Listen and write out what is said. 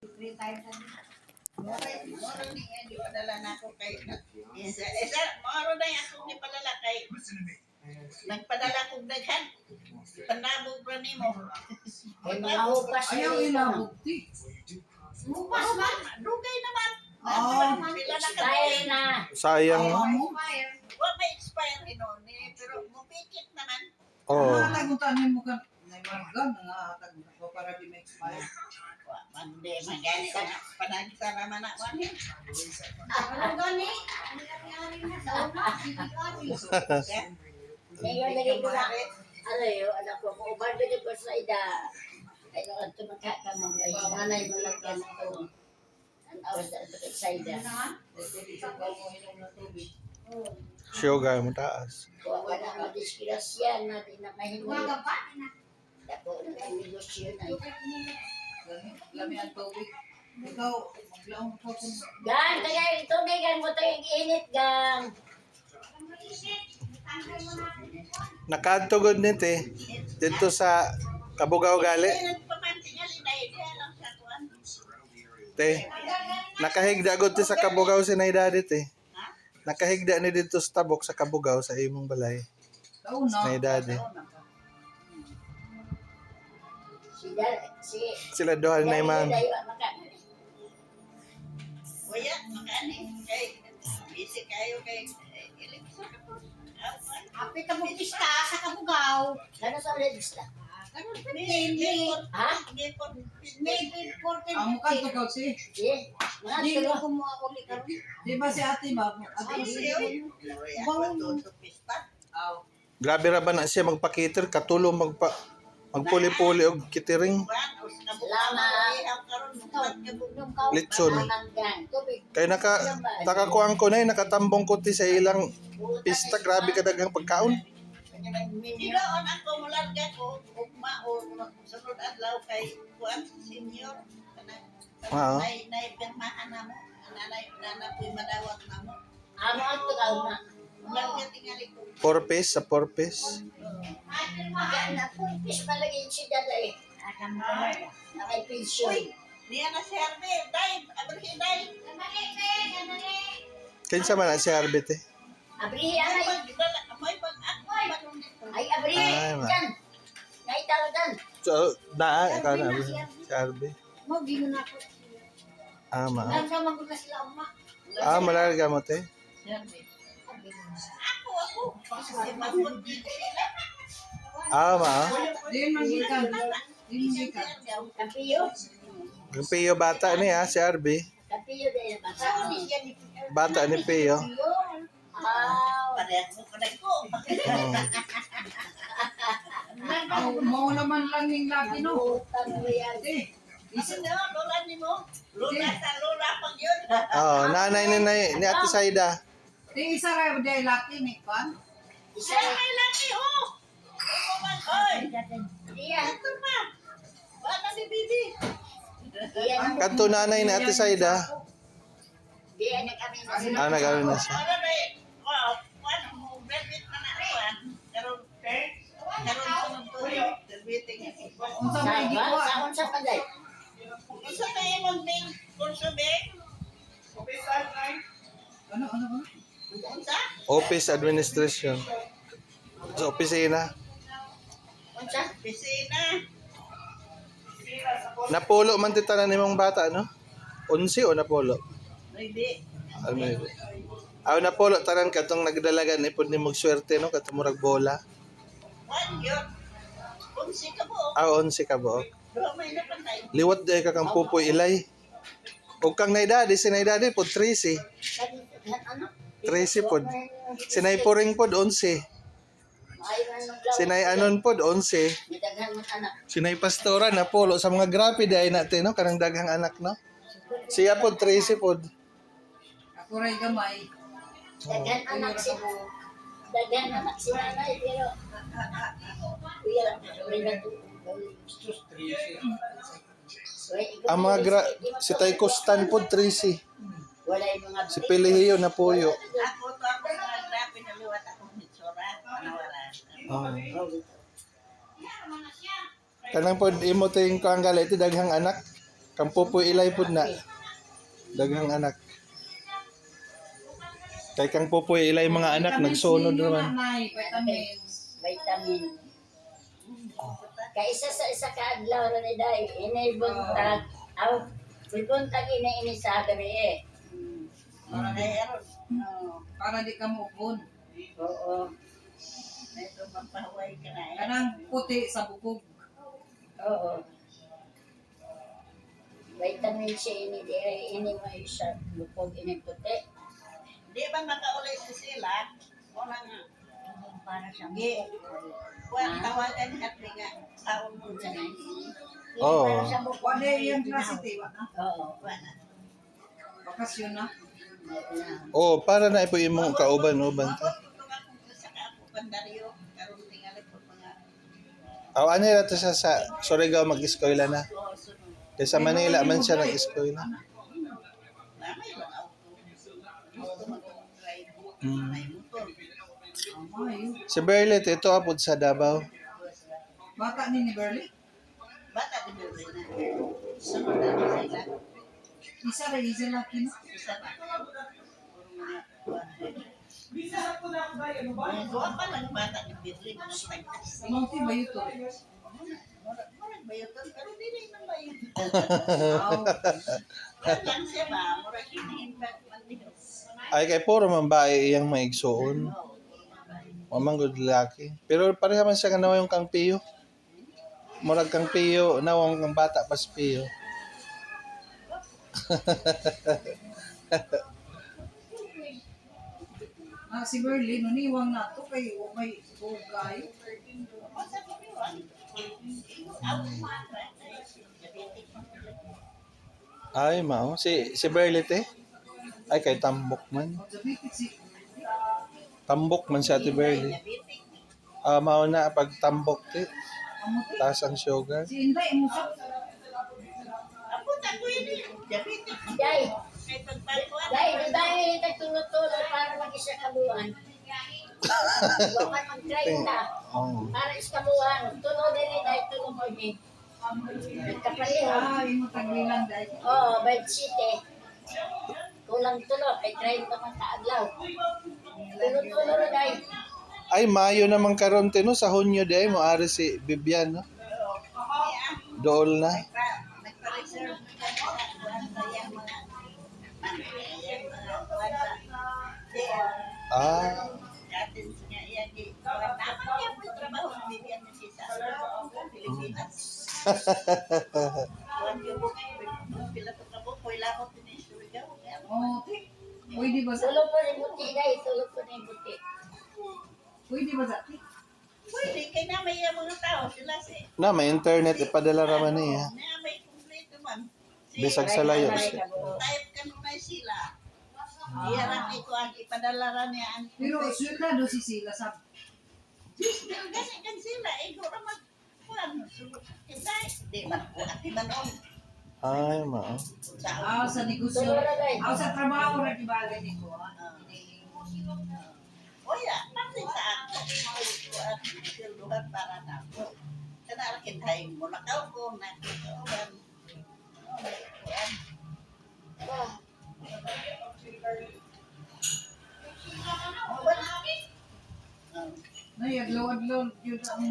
Moro ni di padala na ako kay isa moro na ako ni padala kay nagpadala kog daghan panabog ra nimo Ay mga hupas Ayaw inabukti. hupas man dugay naman pila na ka Dahil na. Sayang. wa may expire hinon ni pero mupikit naman Oo. Taguntanin mo ka. Naimarga nga taguntan para di ma-expire. wa man di magani ka panagsa naman na man Ano gani? Ngayon lagi ko na. Ano yun, anak ko, maubad na ko sa ida. Ay, nung ang tumakak ka mo, ay, nanay mo lang ka mo. Ang awas na sa ida. Sugar mo taas. Kuha ka na madisgrasya na, di na mahinuli. Dako na ang negosyo na. Lami ang tubig. Ikaw, maglaong ko kung Gang, tagay, tubig, gang mo ito yung init, gang. Nakadtugod nito eh. Dito sa Kabugaw gali. nagpamantingali na idea lang sa kuan Te. Nakahigda gud ti sa Kabugaw si Naida dit eh. Nakahigda ni dito sa tabok sa Kabugaw sa imong balay. taon na. Naida di. Si Sila dohan na iman. Waya, makani kay busy kayo kay iligsa ka po. Api ka mo pista sa Kabugaw. Ano sa ulit pista? Ganun pa Ha? Ang mukha to ka si. Di. Mga Di tulo. ko mo uli ka. Di ba si ate ba? Ate Aw. Grabe ra ba na siya magpakiter katulong magpuli-puli og kitiring. Litson. Kay nakakuan ko na nakatambong ko ti sa ilang pista, grabe ka daghang pagkaon. Dilaon ako mularga ko ugma o sunod adlaw kay kuan senior Oo. nay pirmahan namo nanapoy madawat namo Ano ang tugaw na? mularga tingali ko Sa porpes. Na pulpis malagay si dada eh. Nakay pensyon. niya na serve dai abri dai Kinsa man si Arbit eh. Abrihi anay. may pag ako Ay abrihi. Ay, ma. Dan. Ngay tao dan. So, ikaw na si Arbit. Mo gingon ako. Ma. Nagsaman ko na sila umma. Malarga mo te. ako kasi mapod dito sila Ma. Di man gikan. Di man gikan. Kampiyo. Yung Pio bata niya, si Arby. Kampiyo din ang bata. Bata ni Pio. parehas mo kanay ko Mo naman lang ning laki no. Utang mo yan. Di. isa na lola ni mo lola sa lola pag yun Nanay ni Ate Saida. Di isa ra di laki ni kan. Isa Ay, may laki, oh! Oy! Iya. Ito pa! Bata ni Bibi! Iya. Kanto nanay ni Ate Saida. Iya na kami. Nagawin na siya. Ano na eh? Wow! Ano mo? Graduate na na ako, ah. Karoon sunod to. Graduating. Unsa may gikuha? Saan sa panday? Isa kayo mong ding kursubing? Ano? Unsa? Office administration. Sa opisina. Unsa? Pisina. Napulo man ti tanan nimong bata, no? 11 o napulo? Hindi. Ano yun? Napulo tanan katong nagdalagan ipon ni magswerte, no? Katong murag bola. One yun. Unsi ka po. 11 ka ba? Doon may napantay. Liwat day ka kang pupoy ilay. Ug kang naidadi, si naidadi po 13. Ano? 13 pod. Sinay puring pod 11. Sinay anon pod 11. Nidaghan mo anak. Sinay pastora na pulo sa mga grabe ay natin, no? Kanang daghang anak, no? Siya pod 13 pod. Ako ray gamay. Daghan anak si Daghan anak si nanay pero kuya rin na to. Ang mga si Tay Costan pod 13. Wala yung mga Si Pilihiyo na puyo. Ako to ako sa grabe na liwat akong hitsura. Panawaran. Kanang pod imo ting kang galit daghang anak. Kang Pupoy Ilay pud na. Daghang anak. Kay kang Pupoy Ilay mga anak nagsunod naman. Vitamins. Vitamin. Kay isa ka adlaw ra ni day, inay buntag. Aw, buntag ini sa diri eh. Mura kay aron. Para di ka maupon. Oo. Ito magpahuway ka na. Kanang puti sa bukog. Oo. Vitamin C ini diri ini mo isa bukog ini puti. Di ba makaulay si sila? Wala nga. Para sa Gi. Kuwan tawagan at nga taon mo dyan. Oo. Para sa bukog. Wala yung klase tiwa na. Oo. Wala. Bakasyon na. Oh, para na ipo imong kauban-uban ta. Mabot ko nga kung sa kaapo pandaryo. Karoon tingali po mga Aw ani ra to sa Surigao mag-eskwela na. sunod. Kay sa Manila man siya nag-eskwela. Lamay lang auto. Auto mag-drive. Mm. May motor. Ay, Si Berlet ito apod sa Davao. bata ni Berly. Bata di ba na? Sunod na sila. Isa rin, isa laki na. Isa na. Kuha pa lang bata ni Birlin. Mauti ba yun to? Murag bayuton, pero dili nang bayuton. Wow. Yan lang siya ba? Murag hinihimbag man dito. Ay kay puro man bae iyang maigsuon. Mamang good lucky. Pero pareha man siya kanawa yung kang Pio. Murag kang Pio, nawang kang bata pas Pio. Si Berly, nuniwang na to kay may bugay. Ay mao si Berlet eh. Ay kay tambok man. Sabitik si Tambok man si Ate Berly. Mao na pag tambok ti. Amuti. Taas ang sugar. Si Inday, mo sa Ako ta ko yun. Diabetic. Day, Kay pagpakuan. day nagtulot-tulot para mag-isa kabuan. Bukan mag-try na. Oh. Para iskabuan. Tulog din day, tulog mo ni. Kapalihan. imo taglilang dahil. Oo, bed city. Kulang tulog, ay try pa man kaaglaw. Tulog-tulog day. Ay Mayo naman karon tino sa Hunyo day mo ari si Bibian no. Dool na. Nagpa-reserve na yan sa kuwan sa yung mga yung mga kuwan sa Ah, atin nga yan. Tama niya po yung trabaho ng Bibian na siya sa Pilipinas. Kuwan yung pila po kabo, kuwila ko tinisurigaw. Amuti. Pwede ba sa? Tulog po ni buti day, tulog po ni buti. Pwede ba sa? Pwede, kaya na may mga tao sila si na may internet ipadala ra man niya. na may kumpleto man. Bisag sa layo. Type ka nung sila. Iyaran ko ang ipadala ra niya ang Pero sulado si sila sa kasi kan sila ego ra mag kuan kinday di man ko ati manon Ay mao. sa negosyo. Sa trabaho ra di ba ni ko. oya pati sa ako kuan silduhan para na ako kana ra kinhay mo nakaw ko na kuan Nay, adlaw-adlaw yun ang